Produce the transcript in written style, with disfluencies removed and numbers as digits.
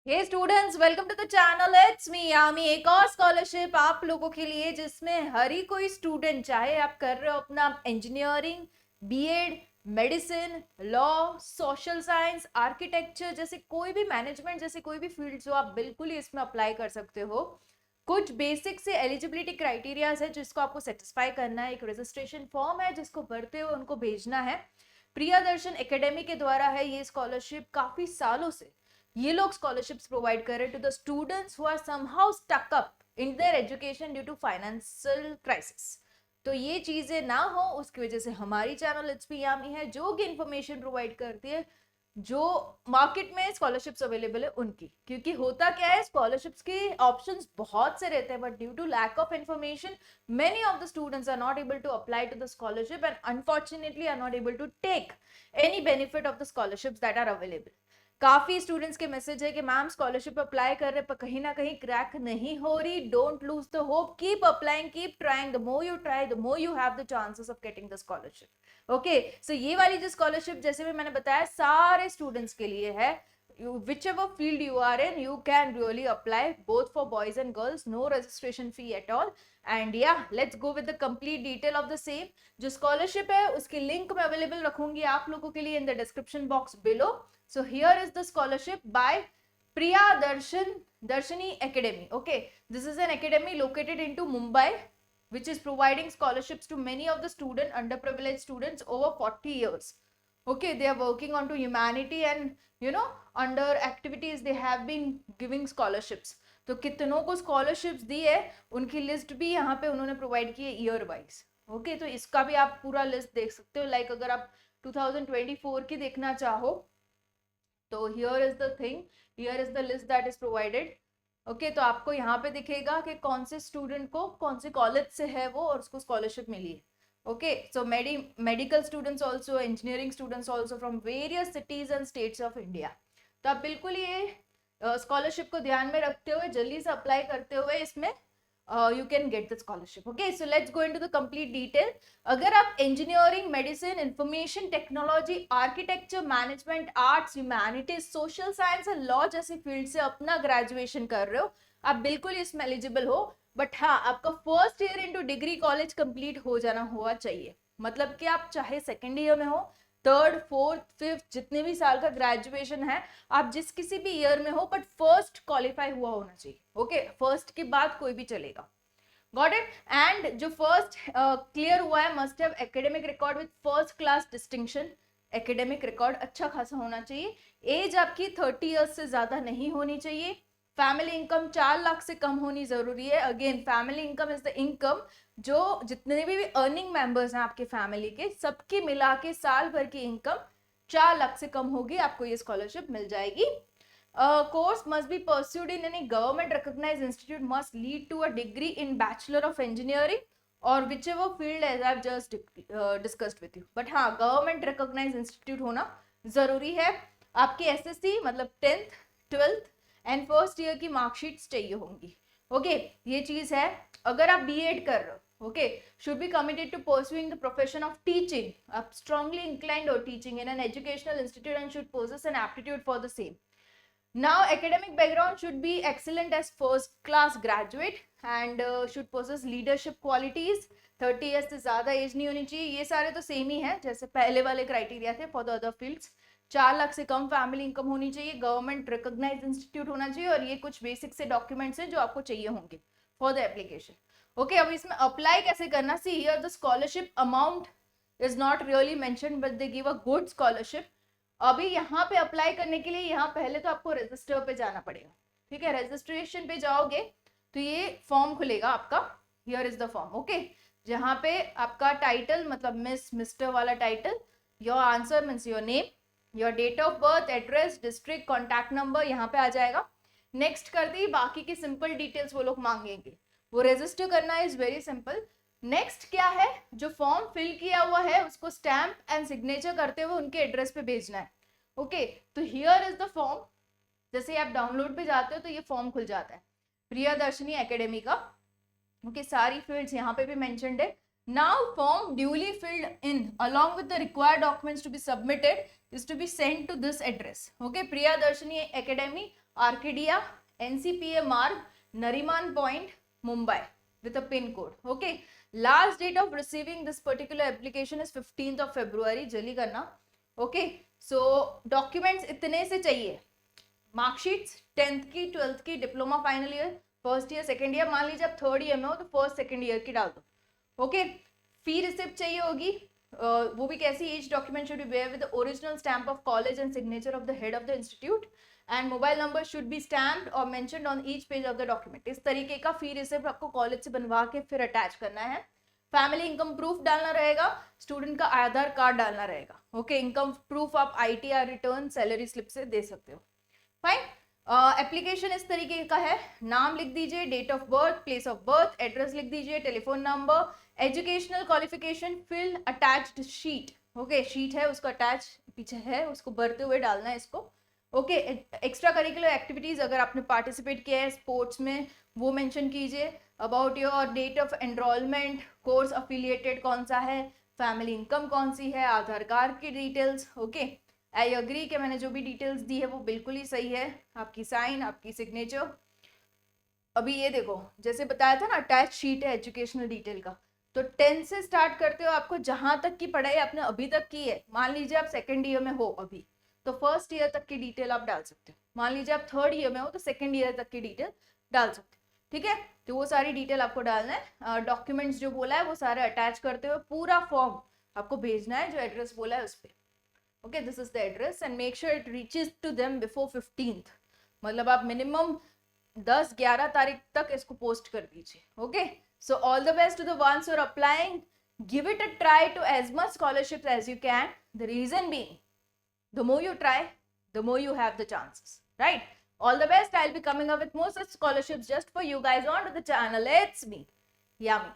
Hey students, welcome to the channel. It's me Yami. एक और scholarship आप लोगों के लिए जिसमें हर ही कोई स्टूडेंट, चाहे आप कर रहे हो अपना engineering, BEd, medicine, law, social science, architecture, जैसे कोई भी मैनेजमेंट, जैसे कोई भी फील्ड जो आप बिल्कुल ही इसमें अप्लाई कर सकते हो। कुछ बेसिक से एलिजिबिलिटी क्राइटेरियाज है जिसको आपको सेटिस्फाई करना है। एक रजिस्ट्रेशन फॉर्म है जिसको भरते हुए उनको भेजना है। प्रियदर्शन एकेडमी के द्वारा है ये स्कॉलरशिप। काफी सालों से ये लोग स्कॉलरशिप्स प्रोवाइड कर रहे हैं to the students who are somehow stuck up in their education due to financial crisis. तो ये चीजें ना हो उसकी वजह से हमारी चैनल इट्स मी यामी है जो कि इंफॉर्मेशन प्रोवाइड करती है जो मार्केट में स्कॉलरशिप्स अवेलेबल है उनकी। क्योंकि होता क्या है, स्कॉलरशिप्स के ऑप्शंस बहुत से रहते हैं, but due to lack of information many of the students are not able to apply to the scholarship and unfortunately are not able to take any benefit of the scholarships that are available. काफी students के message है कि ma'am scholarship apply कर रहे पर कहीं ना कहीं क्रैक नहीं हो रही। Don't lose the hope, keep applying, keep trying. The more you try the more you have the chances of getting the scholarship. Okay, so ये वाली जो स्कॉलरशिप जैसे भी मैंने बताया सारे स्टूडेंट्स के लिए है। Whichever field you are in, you can really apply both for boys and girls. No registration fee at all. And yeah, let's go with the complete detail of the same. जो scholarship है उसकी link मैं available रखूंगी आप लोगों के लिए in the description box below. So here is the scholarship by Darshini Academy. Okay, this is an academy located into Mumbai, which is providing scholarships to many of the underprivileged students over 40 years. Okay, they are working on to humanity and under activities they have been giving scholarships. तो कितनों को scholarships दी है उनकी list भी यहाँ पे उन्होंने provide की है ईयर वाइज। ओके, तो इसका भी आप पूरा लिस्ट देख सकते हो। लाइक अगर आप 2024 की देखना चाहो तो here is the thing, here is the list that is provided. Okay, तो आपको यहाँ पे दिखेगा कि कौन से स्टूडेंट को कौन से कॉलेज से है वो और उसको स्कॉलरशिप मिली है। Okay, so medical students also, engineering students also from various cities and states of India. तो आप बिल्कुल ये स्कॉलरशिप को ध्यान में रखते हुए जल्दी से अप्लाई करते हुए इसमें you can get the scholarship. Okay, so let's go into the complete detail. अगर आप engineering, medicine, information technology, architecture, management, arts, humanities, social science and law जैसी फील्ड से अपना ग्रेजुएशन कर रहे हो, आप बिल्कुल इसमें एलिजिबल हो। बट हाँ, आपका first year into degree college complete हो जाना हुआ चाहिए। मतलब कि आप चाहे सेकेंड ईयर में हो, थर्ड, फोर्थ, फिफ्थ, जितने भी साल का ग्रेजुएशन है, आप जिस किसी भी ईयर में हो, बट फर्स्ट क्वालिफाई हुआ होना चाहिए। ओके, फर्स्ट के बाद कोई भी चलेगा। Got it. एंड जो फर्स्ट क्लियर हुआ है must have academic record with first class distinction. Academic record अच्छा खासा होना चाहिए। एज आपकी 30 ईयर्स से ज्यादा नहीं होनी चाहिए। फैमिली इनकम 4 लाख से कम होनी जरूरी है। Again, family income is the income जो जितने भी अर्निंग मेंबर्स हैं आपके फैमिली के, सबकी मिला के साल भर की इनकम 4 लाख से कम होगी, आपको ये स्कॉलरशिप मिल जाएगी। Course must be pursued in any government recognised institute, must lead to a degree in bachelor of engineering और whichever field as I have just discussed with you. But हाँ, government recognised institute होना जरूरी है। आपकी SSC मतलब 10th, 12th and first year की marksheet चाहिए होंगी। ओके, ये चीज है। अगर आप बीएड कर रहे हो, okay, should be committed to pursuing the profession of teaching, आप स्ट्रांगली इंक्लाइंड और teaching in an educational institute and should possess an aptitude for the same. Now academic background should be excellent as first class graduate and should possess leadership qualities। 30 years से ज्यादा as नहीं होनी चाहिए। ये सारे तो same ही है जैसे पहले वाले क्राइटेरिया थे for the other fields. 4 lakh से कम फैमिली इनकम होनी चाहिए, गवर्नमेंट रिकॉग्नाइज्ड इंस्टीट्यूट होना चाहिए और ये कुछ बेसिक से डॉक्यूमेंट्स हैं जो आपको चाहिए होंगे फॉर द एप्लीकेशन। ओके, अब इसमें अप्लाई कैसे करना, see here the scholarship amount is not really mentioned but they give a good scholarship. अभी यहाँ पे अप्लाई करने के लिए यहाँ पहले तो आपको रजिस्टर पे जाना पड़ेगा। ठीक है, रजिस्ट्रेशन पे जाओगे तो ये फॉर्म खुलेगा आपका। Here is the form. Okay, जहाँ पे आपका टाइटल मतलब मिस, मिस्टर वाला title, your answer means your name, your date of birth, address, district, contact number यहाँ पे आ जाएगा। नेक्स्ट कर दी, बाकी की सिंपल डिटेल्स वो लोग मांगेंगे, वो रजिस्टर करना इज वेरी सिंपल। नेक्स्ट क्या है, जो फॉर्म फिल किया हुआ है उसको स्टैम्प एंड सिग्नेचर करते हुए उनके एड्रेस पे भेजना है। ओके, तो हियर इज द फॉर्म। जैसे आप डाउनलोड पे जाते हो तो ये फॉर्म खुल जाता है प्रियदर्शनी एकेडमी का। ओके, सारी फील्ड्स यहाँ पे भी मेंशन्ड है। Now form duly filled in along with the required documents to be submitted is to be sent to this address. Okay, Priyadarshini Academy, Arcadia, NCPA Marg, Nariman Point, Mumbai with a pin code. Okay, last date of receiving this particular application is 15th of February. जल्दी करना. Okay, so documents इतने से चाहिए. Marksheets 10th की 12th की, diploma final year, first year, second year. मान लीजिए आप थर्ड ईयर में हो तो फर्स्ट सेकंड ईयर की डाल दो. ओके, फी रिसिप्ट चाहिए होगी. वो भी कैसी? Each document should be bear with the original stamp of college and signature of the head of the institute and mobile number should be stamped और mentioned on each page of the document. इस तरीके का फी receipt आपको college से बनवा के फिर attach करना है. फैमिली इनकम प्रूफ डालना रहेगा, स्टूडेंट का आधार कार्ड डालना रहेगा. ओके, इनकम प्रूफ आप ITR रिटर्न, सैलरी स्लिप से दे सकते हो. फाइन. एप्लीकेशन इस तरीके का है. नाम लिख दीजिए, date of birth, place of birth, address लिख दीजिए, telephone number, educational qualification, fill attached sheet. Okay, sheet है उसका अटैच पीछे है, उसको भरते हुए डालना है इसको. ओके, एक्स्ट्रा करिकुलर एक्टिविटीज अगर आपने पार्टिसिपेट किया है स्पोर्ट्स में वो मेंशन कीजिए. About your date of enrolment, course affiliated कौन सा है, फैमिली इनकम कौन सी है, आधार कार्ड की डिटेल्स. ओके, आई अग्री कि मैंने जो भी डिटेल्स दी है वो बिल्कुल ही सही है. आपकी साइन, आपकी सिग्नेचर. अभी ये देखो, जैसे बताया था ना अटैच शीट है एजुकेशनल डिटेल का, तो 10 से स्टार्ट करते हो. आपको जहां तक की पढ़ाई आपने अभी तक की है, मान लीजिए आप सेकंड ईयर में हो अभी, तो फर्स्ट ईयर तक की डिटेल आप डाल सकते हो. मान लीजिए आप थर्ड ईयर में हो तो सेकंड ईयर तक की डिटेल डाल सकते हो. ठीक है, तो वो सारी डिटेल आपको डालना है. डॉक्यूमेंट्स जो बोला है वो सारे अटैच करते हुए पूरा फॉर्म आपको भेजना है जो एड्रेस बोला है उस पर. Okay, this is the address and make sure it reaches to them before 15th. मतलब आप मिनिमम 10-11 तारीख तक इसको पोस्ट कर दीजिए. Okay, so all the best to the ones who are applying. Give it a try to as much scholarships as you can. The reason being, the more you try, the more you have the chances, right? All the best. I'll be coming up with more such scholarships just for you guys onto the channel. It's me, Yami.